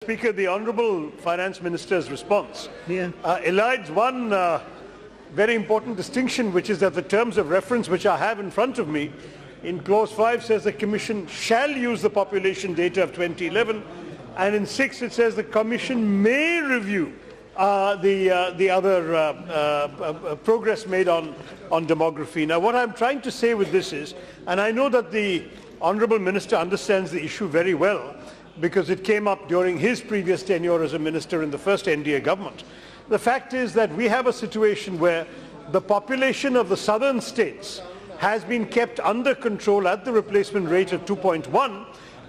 Speaker, the Honourable Finance Minister's response elides one very important distinction, which is that the terms of reference which I have in front of me in clause 5 says the Commission shall use the population data of 2011, and in 6 it says the Commission may review the other progress made on demography. Now, what I'm trying to say with this is, and I know that the Honourable Minister understands the issue very well, because it came up during his previous tenure as a minister in the first NDA government. The fact is that we have a situation where the population of the southern states has been kept under control at the replacement rate of 2.1,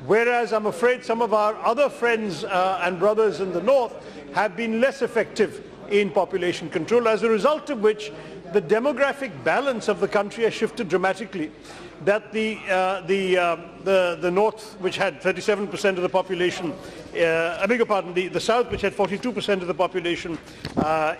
whereas I'm afraid some of our other friends and brothers in the north have been less effective in population control, as a result of which the demographic balance of the country has shifted dramatically. That the north, which had 37% of the population, I beg your pardon, the south, which had 42% of the population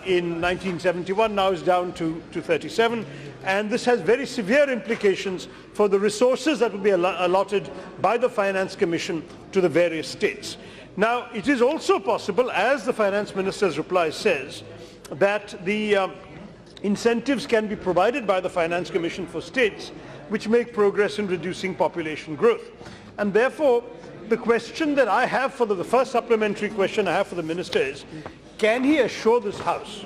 in 1971, now is down to 37, and this has very severe implications for the resources that will be allotted by the Finance Commission to the various states. Now, it is also possible, as the Finance Minister's reply says, that the incentives can be provided by the Finance Commission for states which make progress in reducing population growth. And therefore, the question that I have for the first supplementary question I have for the Minister is, can he assure this House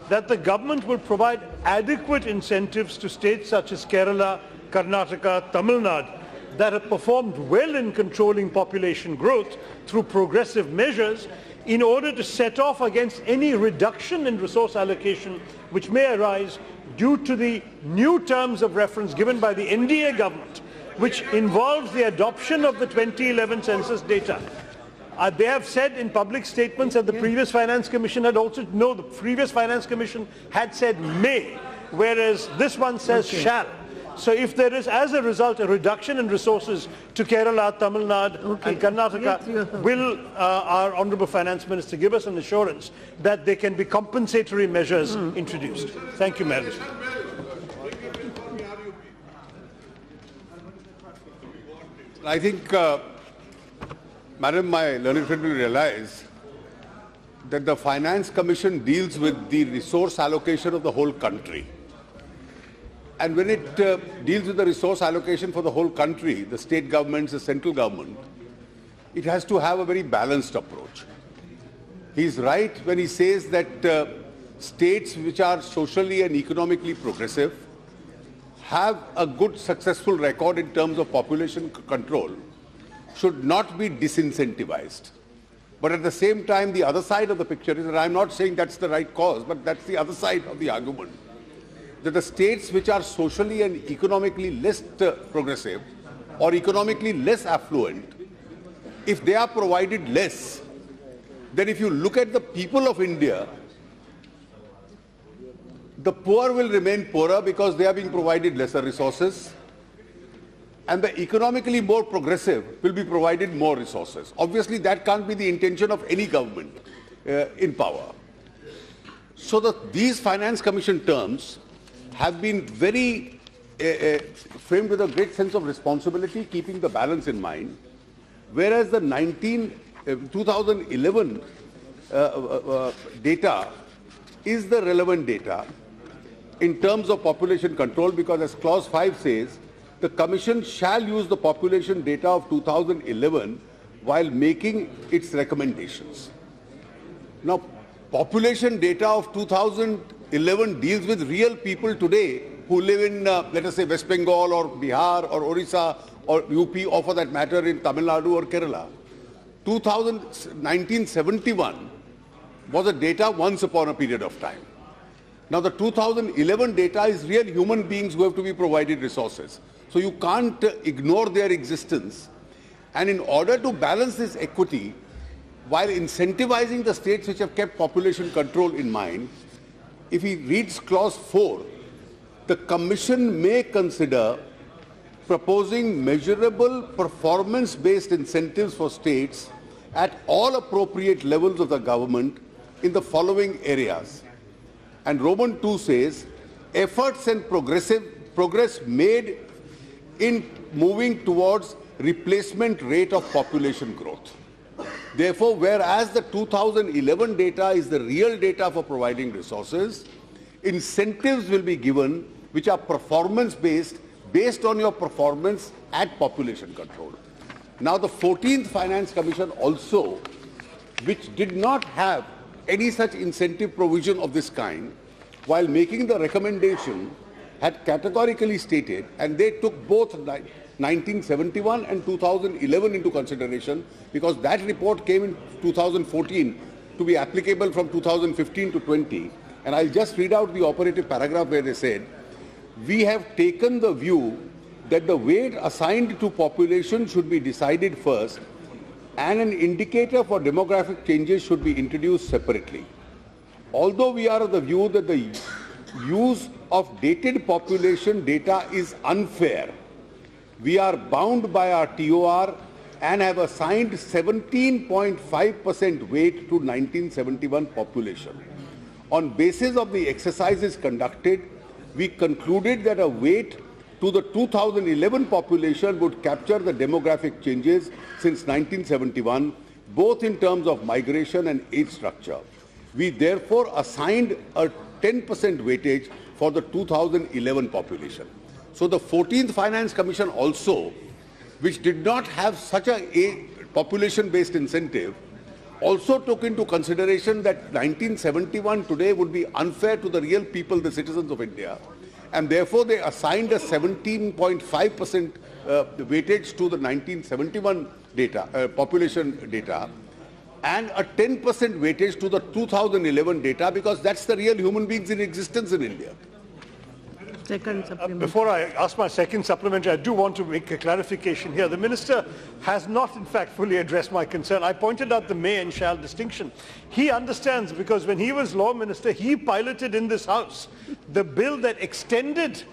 that the government will provide adequate incentives to states such as Kerala, Karnataka, Tamil Nadu that have performed well in controlling population growth through progressive measures, in order to set off against any reduction in resource allocation which may arise due to the new terms of reference given by the NDA government, which involves the adoption of the 2011 census data. They have said in public statements that the previous Finance Commission had also, no, the previous Finance Commission had said may, whereas this one says shall. So if there is, as a result, a reduction in resources to Kerala, Tamil Nadu and Karnataka, will our Honourable Finance Minister give us an assurance that there can be compensatory measures introduced? Thank you, Madam. I think, Madam, my learned friend will realize that the Finance Commission deals with the resource allocation of the whole country. And when it deals with the resource allocation for the whole country, the state governments, the central government, it has to have a very balanced approach. He's right when he says that states which are socially and economically progressive have a good successful record in terms of population control should not be disincentivized. But at the same time, the other side of the picture is, and I'm not saying that's the right cause, but that's the other side of the argument, that the states which are socially and economically less progressive or economically less affluent, if they are provided less, then if you look at the people of India, the poor will remain poorer because they are being provided lesser resources, and the economically more progressive will be provided more resources. Obviously, that can't be the intention of any government in power. So these Finance Commission terms have been very framed with a great sense of responsibility, keeping the balance in mind, whereas the 2011 data is the relevant data in terms of population control, because as clause 5 says, the Commission shall use the population data of 2011 while making its recommendations. Now, population data of 2011 deals with real people today who live in, let us say, West Bengal or Bihar or Orissa or UP, or for that matter in Tamil Nadu or Kerala. 1971 was a data once upon a period of time. Now the 2011 data is real human beings who have to be provided resources. So you can't ignore their existence. And in order to balance this equity, while incentivizing the states which have kept population control in mind, if he reads clause 4, the Commission may consider proposing measurable performance-based incentives for states at all appropriate levels of the government in the following areas. And Roman 2 says, efforts and progress made in moving towards replacement rate of population growth. Therefore, whereas the 2011 data is the real data for providing resources, incentives will be given which are performance-based, based on your performance at population control. Now, the 14th Finance Commission also, which did not have any such incentive provision of this kind, while making the recommendation, had categorically stated, and they took both 1971 and 2011 into consideration, because that report came in 2014 to be applicable from 2015 to 20. And I'll just read out the operative paragraph where they said, we have taken the view that the weight assigned to population should be decided first, and an indicator for demographic changes should be introduced separately. Although we are of the view that the use of dated population data is unfair, we are bound by our TOR and have assigned 17.5% weight to 1971 population. On basis of the exercises conducted, we concluded that a weight to the 2011 population would capture the demographic changes since 1971, both in terms of migration and age structure. We therefore assigned a 10% weightage for the 2011 population. So the 14th Finance Commission also, which did not have such a population-based incentive, also took into consideration that 1971 today would be unfair to the real people, the citizens of India, and therefore they assigned a 17.5% weightage to the 1971 data, population data, and a 10% weightage to the 2011 data, because that's the real human beings in existence in India. Second supplement. Before I ask my second supplementary, I do want to make a clarification here. The minister has not, in fact, fully addressed my concern. I pointed out the may and shall distinction. He understands, because when he was law minister, he piloted in this house the bill that extended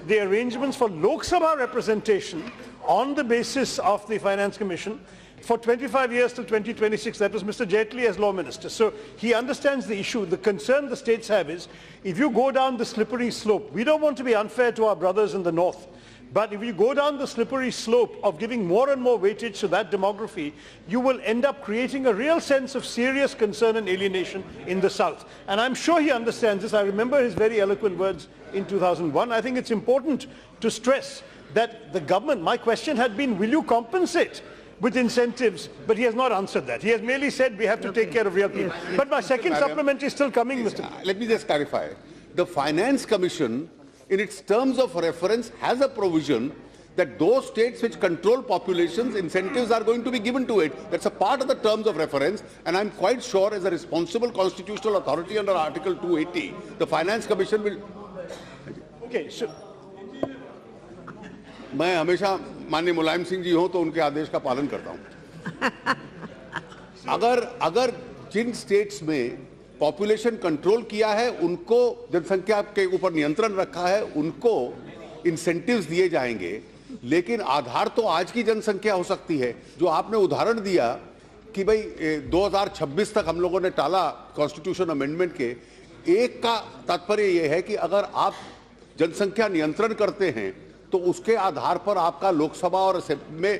the arrangements for Lok Sabha representation on the basis of the Finance Commission for 25 years till 2026. That was Mr. Jaitley as law minister. So he understands the issue. The concern the states have is, if you go down the slippery slope, we don't want to be unfair to our brothers in the north, but if you go down the slippery slope of giving more and more weightage to that demography, you will end up creating a real sense of serious concern and alienation in the south. And I'm sure he understands this. I remember his very eloquent words in 2001. I think it's important to stress that the government, my question had been, will you compensate with incentives? But he has not answered that. He has merely said we have to take care of real people. Yes. But my second supplementary is still coming, Mr. Let me just clarify. The Finance Commission, in its terms of reference, has a provision that those states which control populations, incentives are going to be given to it. That's a part of the terms of reference, and I'm quite sure as a responsible constitutional authority under Article 280, the Finance Commission will... Okay, so... मैं हमेशा माननीय मुलायम सिंह जी हों तो उनके आदेश का पालन करता हूं। अगर जिन स्टेट्स में पॉपुलेशन कंट्रोल किया है, उनको जनसंख्या के ऊपर नियंत्रण रखा है, उनको इंसेंटिव्स दिए जाएंगे, लेकिन आधार तो आज की जनसंख्या हो सकती है। जो आपने उदाहरण दिया कि भाई 2026 तक हम लोगों ने टाला कॉन्स्टिट्यूशन अमेंडमेंट के, एक का तात्पर्य यह है कि अगर आप जनसंख्या नियंत्रण करते हैं तो उसके आधार पर आपका लोकसभा और में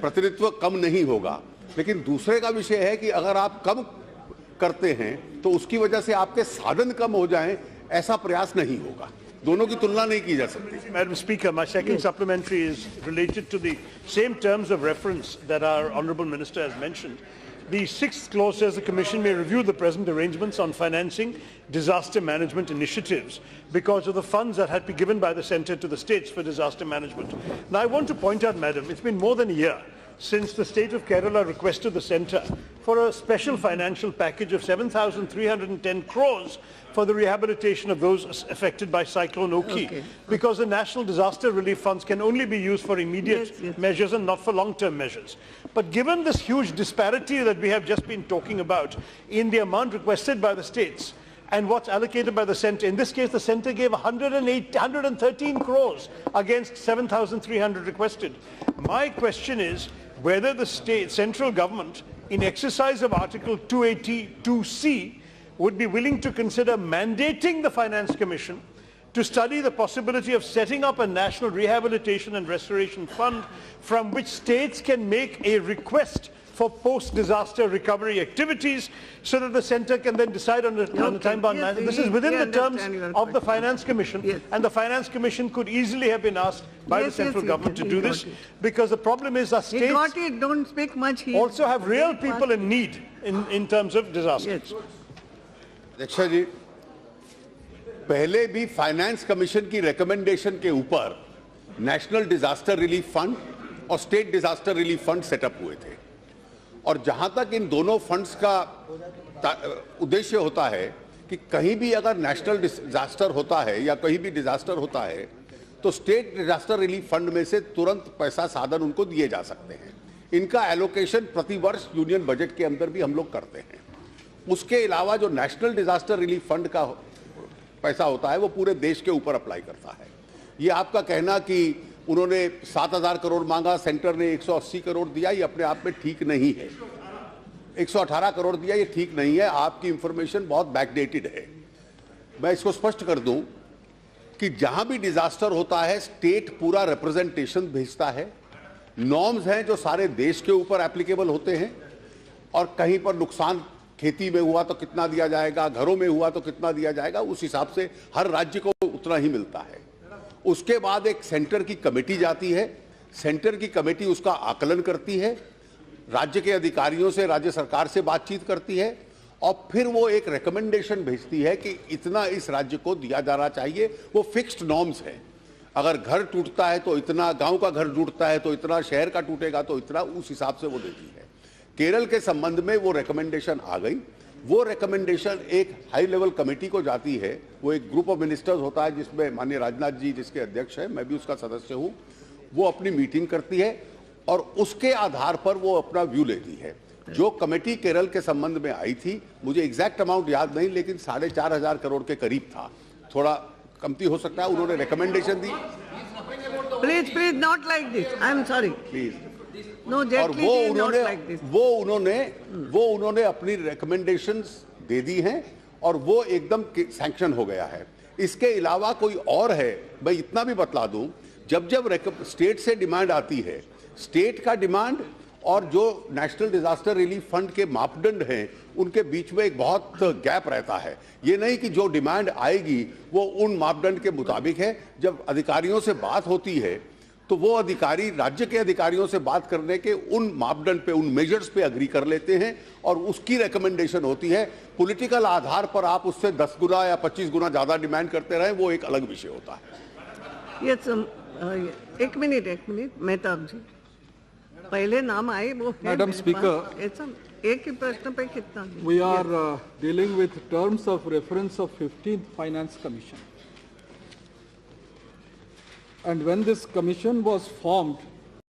प्रतिनिधित्व कम नहीं होगा, लेकिन दूसरे का विषय है कि अगर आप कम करते हैं तो उसकी वजह से आपके साधन कम हो जाएं, ऐसा प्रयास नहीं होगा। दोनों की तुलना नहीं की जा सकती। Madam Speaker, my second supplementary is related to the same terms of reference that our Honourable Minister has mentioned. The sixth clause says the Commission may review the present arrangements on financing disaster management initiatives because of the funds that had been given by the Centre to the states for disaster management. Now, I want to point out, Madam, it's been more than a year since the state of Kerala requested the Centre for a special financial package of 7,310 crores for the rehabilitation of those affected by Cyclone Oki, because the national disaster relief funds can only be used for immediate measures and not for long-term measures. But given this huge disparity that we have just been talking about in the amount requested by the states and what's allocated by the Centre, in this case the Centre gave 113 crores against 7,300 requested. My question is whether the central government, in exercise of Article 282C, would be willing to consider mandating the Finance Commission to study the possibility of setting up a national rehabilitation and restoration fund from which states can make a request for post-disaster recovery activities so that the centre can then decide on a time-bound manner. This is within the terms of the Finance Commission, Yes. and the Finance Commission could easily have been asked by the Yes, central yes, government yes, to do he this, got it. because the problem is our He states got it, don't speak much. He also have real very people fast. in need in terms of disaster. Yes. अध्यक्ष जी, पहले भी finance commission की recommendation के ऊपर national disaster relief fund और state disaster relief fund setup हुए थे, और जहां तक इन दोनों फंड्स का उद्देश्य होता है कि कहीं भी अगर नेशनल डिजास्टर होता है या कहीं भी डिजास्टर होता है तो स्टेट डिजास्टर रिलीफ फंड में से तुरंत पैसा साधन उनको दिए जा सकते हैं। इनका एलोकेशन प्रतिवर्ष यूनियन बजट के अंदर भी हम लोग करते हैं। उसके अलावा जो नेशनल डिजास्टर रिलीफ फंड का पैसा होता है वो पूरे देश के ऊपर अप्लाई करता है। ये आपका कहना कि उन्होंने 7,000 करोड़ मांगा, सेंटर ने 180 करोड़ दिया, ये अपने आप में ठीक नहीं है। 118 करोड़ दिया, ये ठीक नहीं है। आपकी इंफॉर्मेशन बहुत बैकडेटेड है। मैं इसको स्पष्ट कर दूं कि जहां भी डिजास्टर होता है स्टेट पूरा रिप्रेजेंटेशन भेजता है, नॉर्म्स हैं जो सारे देश के ऊपर एप्लीकेबल होते हैं, और कहीं पर नुकसान खेती में हुआ तो कितना दिया जाएगा, घरों में हुआ तो कितना दिया जाएगा, उस हिसाब से हर राज्य को उतना ही मिलता है। उसके बाद एक सेंटर की कमेटी जाती है, सेंटर की कमेटी उसका आकलन करती है, राज्य के अधिकारियों से, राज्य सरकार से बातचीत करती है, और फिर वो एक रिकमेंडेशन भेजती है कि इतना इस राज्य को दिया जाना चाहिए। वो फिक्स्ड नॉर्म्स है। अगर घर टूटता है तो इतना, गांव का घर टूटता है तो इतना, शहर का टूटेगा तो इतना, उस हिसाब से वो देती है। केरल के संबंध में वो रिकमेंडेशन आ गई। वो रिकमेंडेशन एक हाई लेवल कमेटी को जाती है। वो एक ग्रुप ऑफ मिनिस्टर्स होता है जिसमें माननीय राजनाथ जी जिसके अध्यक्ष हैं, मैं भी उसका सदस्य हूं। वो अपनी मीटिंग करती है और उसके आधार पर वो अपना व्यू लेती है। जो कमेटी केरल के संबंध में आई थी, मुझे एग्जैक्ट अमाउंट याद नहीं, लेकिन 4,500 करोड़ के करीब था, थोड़ा कमती हो सकता है। उन्होंने recommendation the. Please, not like this. I am sorry. Please. No, और gently, not like this. वो उन्होंने अपनी रिकमेंडेशंस दे दी हैं और वो एकदम सैंक्शन हो गया है। इसके अलावा कोई और है, मैं इतना भी बतला दूं, जब स्टेट से डिमांड आती है, स्टेट का डिमांड और जो नेशनल डिजास्टर रिलीफ फंड के मापदंड हैं उनके बीच में एक बहुत गैप रहता है। ये नहीं कि जो डिमांड आएगी वो उन मापदंड के मुताबिक है। जब अधिकारियों से बात होती है तो वो अधिकारी राज्य के अधिकारियों से बात करने के उन मापदंड पे, उन मेजर्स पे अग्री कर लेते हैं और उसकी रिकमेंडेशन होती है। पॉलिटिकल आधार पर आप उससे 10 गुना या 25 गुना ज्यादा डिमांड करते रहें, वो एक अलग विषय होता है। Yes, एक मिनट मेहताब जी, पहले नाम आए वो है Madam मेरे Speaker, पास। ऐसा एक ही प्रश्न पे कितना? we are dealing with terms of reference of 15th Finance Commission. And when this commission was formed,